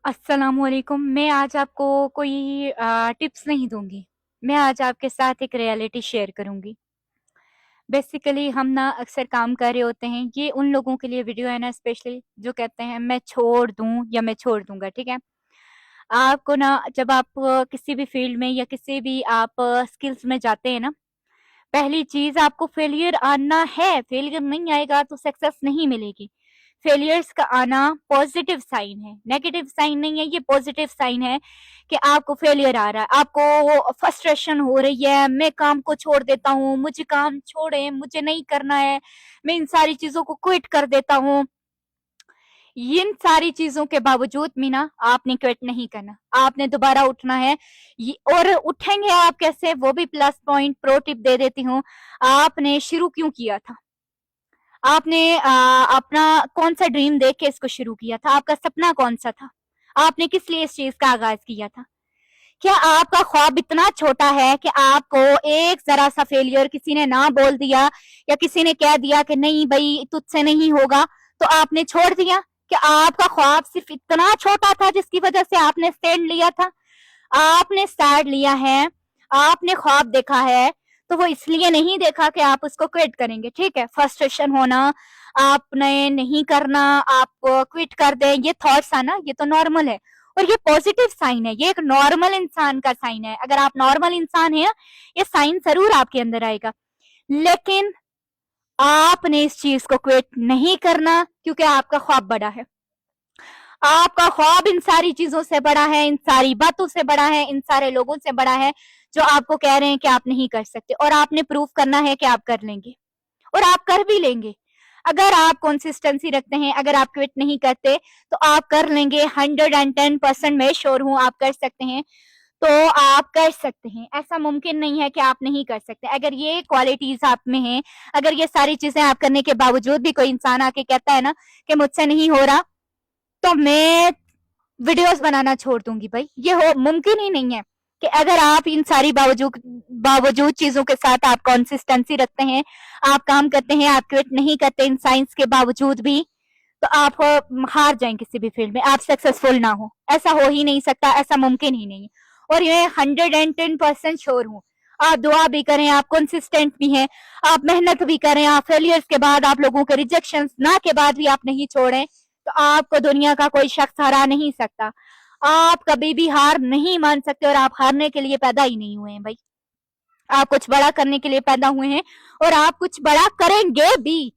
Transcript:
अस्सलाम वालेकुम। मैं आज आपको कोई टिप्स नहीं दूंगी। मैं आज आपके साथ एक रियलिटी शेयर करूंगी। बेसिकली हम ना अक्सर काम कर रहे होते हैं, ये उन लोगों के लिए वीडियो है ना, स्पेशली जो कहते हैं मैं छोड़ दूं या मैं छोड़ दूंगा। ठीक है, आपको ना जब आप किसी भी फील्ड में या किसी भी आप स्किल्स में जाते हैं ना, पहली चीज आपको फेलियर आना है। फेलियर नहीं आएगा तो सक्सेस नहीं मिलेगी। फेलियर्स का आना पॉजिटिव साइन है, नेगेटिव साइन नहीं है। ये पॉजिटिव साइन है कि आपको फेलियर आ रहा है, आपको फ्रस्ट्रेशन हो रही है, मैं काम को छोड़ देता हूँ, मुझे काम छोड़े, मुझे नहीं करना है, मैं इन सारी चीजों को क्विट कर देता हूँ। इन सारी चीजों के बावजूद भी ना आपने क्विट नहीं करना, आपने दोबारा उठना है। और उठेंगे आप कैसे, वो भी प्लस पॉइंट प्रो टिप दे देती हूँ। आपने शुरू क्यों किया था, आपने अपना कौन सा ड्रीम देख के इसको शुरू किया था, आपका सपना कौन सा था, आपने किस लिए इस चीज का आगाज किया था। क्या आपका ख्वाब इतना छोटा है कि आपको एक जरा सा फेलियर किसी ने ना बोल दिया या किसी ने कह दिया कि नहीं भाई तुझसे नहीं होगा तो आपने छोड़ दिया? कि आपका ख्वाब सिर्फ इतना छोटा था जिसकी वजह से आपने स्टैंड लिया था? आपने स्टैंड लिया है, आपने ख्वाब देखा है, तो वो इसलिए नहीं देखा कि आप उसको क्विट करेंगे। ठीक है, फ्रस्ट्रेशन होना, आपने नहीं करना, आप क्विट कर दें, ये थॉट्स आना, ये तो नॉर्मल है और ये पॉजिटिव साइन है। ये एक नॉर्मल इंसान का साइन है। अगर आप नॉर्मल इंसान हैं, ये साइन जरूर आपके अंदर आएगा। लेकिन आपने इस चीज को क्विट नहीं करना क्योंकि आपका ख्वाब बड़ा है। आपका ख्वाब इन सारी चीजों से बड़ा है, इन सारी बातों से बड़ा है, इन सारे लोगों से बड़ा है जो आपको कह रहे हैं कि आप नहीं कर सकते, और आपने प्रूव करना है कि आप कर लेंगे और आप कर भी लेंगे। अगर आप कंसिस्टेंसी रखते हैं, अगर आप क्विट नहीं करते तो आप कर लेंगे। 110% मैं श्योर हूं आप कर सकते हैं। तो आप कर सकते हैं, ऐसा मुमकिन नहीं है कि आप नहीं कर सकते। अगर ये क्वालिटीज आप में हैं, अगर ये सारी चीजें आप करने के बावजूद भी कोई इंसान आके कहता है ना कि मुझसे नहीं हो रहा, तो मैं वीडियोस बनाना छोड़ दूंगी। भाई ये हो मुमकिन ही नहीं है कि अगर आप इन सारी बावजूद बावजूद चीजों के साथ आप कंसिस्टेंसी रखते हैं, आप काम करते हैं, आप क्विट नहीं करते इन साइंस के बावजूद भी, तो आप हार जाएं किसी भी फील्ड में, आप सक्सेसफुल ना हो। ऐसा हो ही नहीं सकता, ऐसा मुमकिन ही नहीं। और ये 110% श्योर हूँ। आप दुआ भी करें, आप कंसिस्टेंट भी हैं, आप मेहनत भी करें, आप फेलियर्स के बाद, आप लोगों के रिजेक्शन ना के बाद भी आप नहीं छोड़ें, तो आपको दुनिया का कोई शख्स हरा नहीं सकता। आप कभी भी हार नहीं मान सकते और आप हारने के लिए पैदा ही नहीं हुए हैं भाई। आप कुछ बड़ा करने के लिए पैदा हुए हैं और आप कुछ बड़ा करेंगे भी।